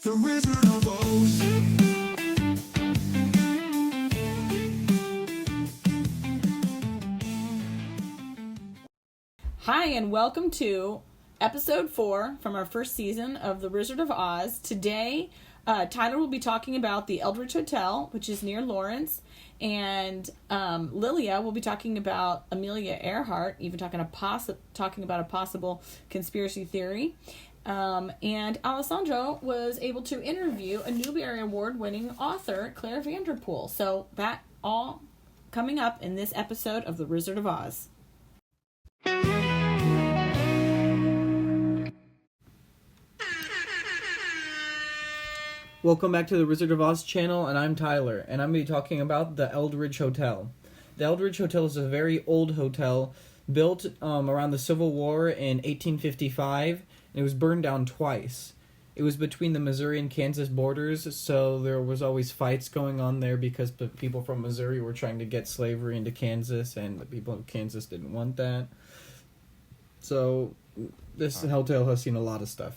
The Wizard of Oz. Hi, and welcome to episode 4 from our first season of The Wizard of Oz. Today, Tyler will be talking about the Eldridge Hotel, which is near Lawrence, and Lilia will be talking about Amelia Earhart, even talking about a possible conspiracy theory. And Alessandro was able to interview a Newbery Award-winning author, Clare Vanderpool. So that all coming up in this episode of The Wizard of Oz. Welcome back to the Wizard of Oz channel, and I'm Tyler, and I'm going to be talking about the Eldridge Hotel. The Eldridge Hotel is a very old hotel, built around the Civil War in 1855, and it was burned down twice. It was between the Missouri and Kansas borders, so there was always fights going on there because the people from Missouri were trying to get slavery into Kansas, and the people of Kansas didn't want that. So this hotel has seen a lot of stuff.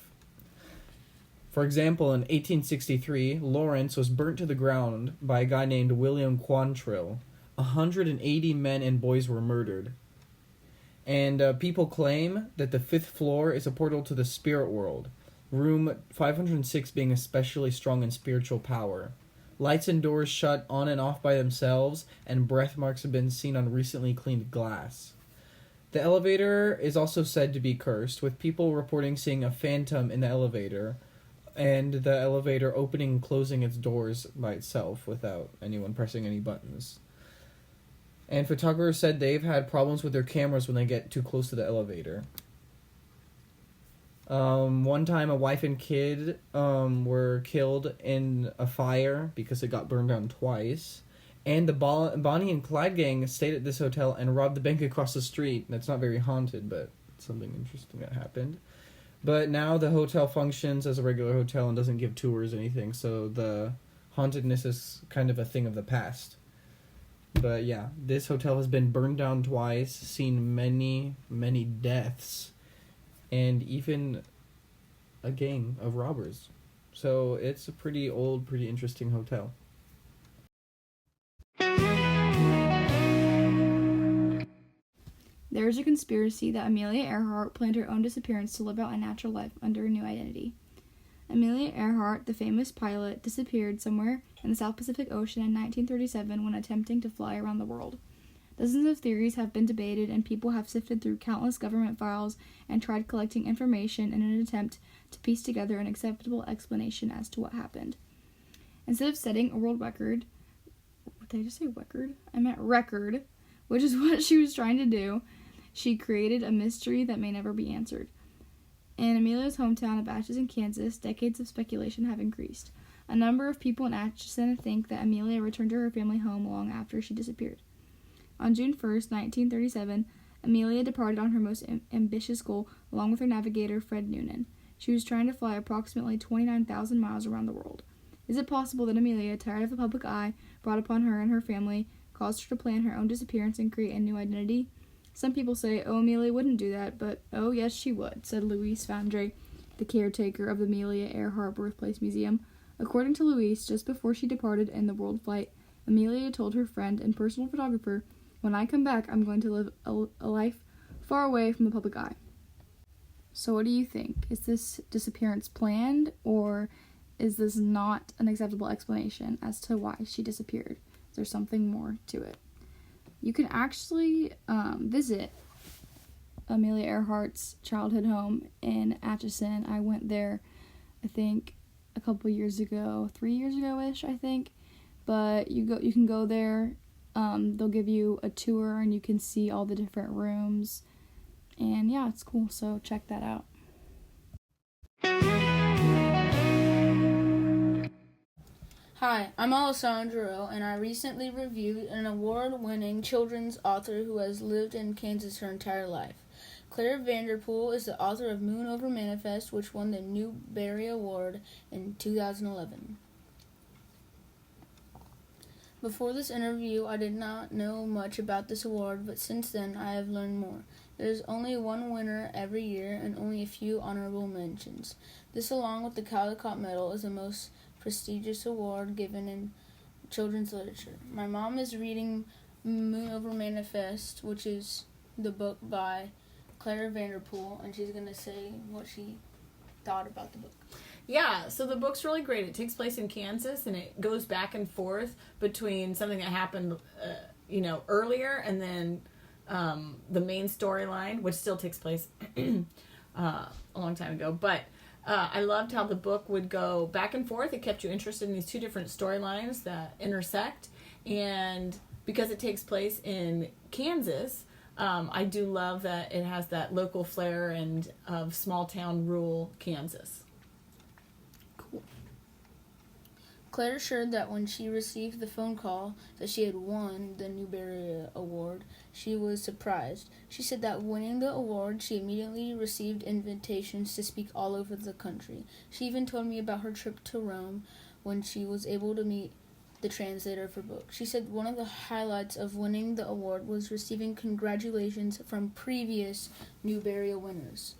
For example, in 1863, Lawrence was burnt to the ground by a guy named William Quantrill. 180 men and boys were murdered. And people claim that the 5th floor is a portal to the spirit world, room 506 being especially strong in spiritual power. Lights and doors shut on and off by themselves, and breath marks have been seen on recently cleaned glass. The elevator is also said to be cursed, with people reporting seeing a phantom in the elevator, and the elevator opening and closing its doors by itself without anyone pressing any buttons. And photographers said they've had problems with their cameras when they get too close to the elevator. One time a wife and kid were killed in a fire because it got burned down twice. And the Bonnie and Clyde gang stayed at this hotel and robbed the bank across the street. That's not very haunted, but something interesting that happened. But now the hotel functions as a regular hotel and doesn't give tours or anything, so the hauntedness is kind of a thing of the past. But yeah, this hotel has been burned down twice, seen many, many deaths, and even a gang of robbers. So it's a pretty old, pretty interesting hotel. There is a conspiracy that Amelia Earhart planned her own disappearance to live out a natural life under a new identity. Amelia Earhart, the famous pilot, disappeared somewhere in the South Pacific Ocean in 1937 when attempting to fly around the world. Dozens of theories have been debated, and people have sifted through countless government files and tried collecting information in an attempt to piece together an acceptable explanation as to what happened. Instead of setting a world record, did I just say record? I meant record, which is what she was trying to do. She created a mystery that may never be answered. In Amelia's hometown of Atchison, Kansas, decades of speculation have increased. A number of people in Atchison think that Amelia returned to her family home long after she disappeared. On June 1st, 1937, Amelia departed on her most ambitious goal along with her navigator, Fred Noonan. She was trying to fly approximately 29,000 miles around the world. Is it possible that Amelia, tired of the public eye brought upon her and her family, caused her to plan her own disappearance and create a new identity? Some people say, oh, Amelia wouldn't do that, but oh, yes, she would, said Louise Fandre, the caretaker of the Amelia Earhart Birthplace Museum. According to Louise, just before she departed in the world flight, Amelia told her friend and personal photographer, when I come back, I'm going to live a life far away from the public eye. So what do you think? Is this disappearance planned, or is this not an acceptable explanation as to why she disappeared? Is there something more to it? You can actually visit Amelia Earhart's childhood home in Atchison. I went there, I think, a couple years ago, 3 years ago-ish, I think. But you can go there. They'll give you a tour, and you can see all the different rooms. And yeah, it's cool, so check that out. Hi, I'm Alessandro, and I recently reviewed an award-winning children's author who has lived in Kansas her entire life. Clare Vanderpool is the author of Moon Over Manifest, which won the Newbery Award in 2011. Before this interview, I did not know much about this award, but since then I have learned more. There's only one winner every year and only a few honorable mentions. This, along with the Caldecott Medal, is the most prestigious award given in children's literature. My mom is reading Moon Over Manifest, which is the book by Clare Vanderpool, and she's going to say what she thought about the book. Yeah, so the book's really great. It takes place in Kansas, and it goes back and forth between something that happened, earlier, and then the main storyline, which still takes place a long time ago. But I loved how the book would go back and forth. It kept you interested in these two different storylines that intersect, and because it takes place in Kansas, I do love that it has that local flair and of small town rural Kansas. Claire shared that when she received the phone call that she had won the Newbery Award, she was surprised. She said that winning the award, she immediately received invitations to speak all over the country. She even told me about her trip to Rome when she was able to meet the translator of her book. She said one of the highlights of winning the award was receiving congratulations from previous Newbery winners.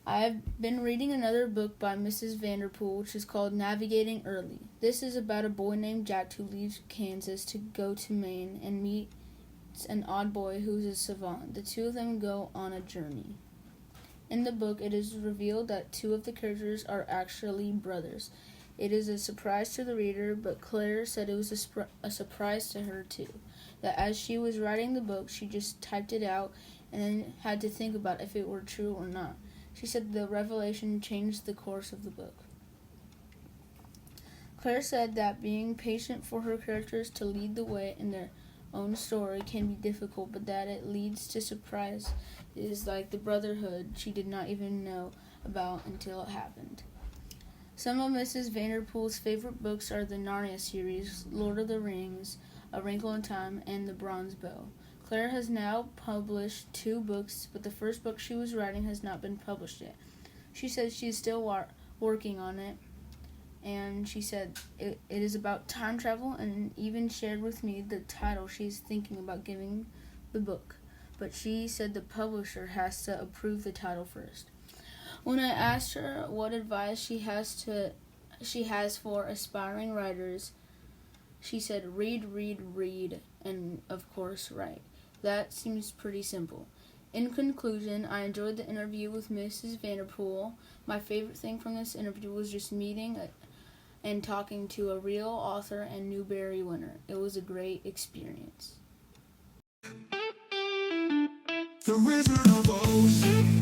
I've been reading another book by Mrs. Vanderpool, which is called Navigating Early. This is about a boy named Jack who leaves Kansas to go to Maine and meets an odd boy who's a savant. The two of them go on a journey. In the book, it is revealed that two of the characters are actually brothers. It is a surprise to the reader, but Claire said it was a surprise to her too. That as she was writing the book, she just typed it out and then had to think about if it were true or not. She said the revelation changed the course of the book. Claire said that being patient for her characters to lead the way in their own story can be difficult, but that it leads to surprises like the brotherhood she did not even know about until it happened. Some of Mrs. Vanderpool's favorite books are the Narnia series, Lord of the Rings, A Wrinkle in Time, and The Bronze Bow. Claire has now published 2 books, but the first book she was writing has not been published yet. She says she's still working on it, and she said it is about time travel, and even shared with me the title she's thinking about giving the book. But she said the publisher has to approve the title first. When I asked her what advice she has for aspiring writers, she said read, and of course write. That seems pretty simple. In conclusion, I enjoyed the interview with Mrs. Vanderpool. My favorite thing from this interview was just meeting and talking to a real author and Newbery winner. It was a great experience. The Wizard of Oz.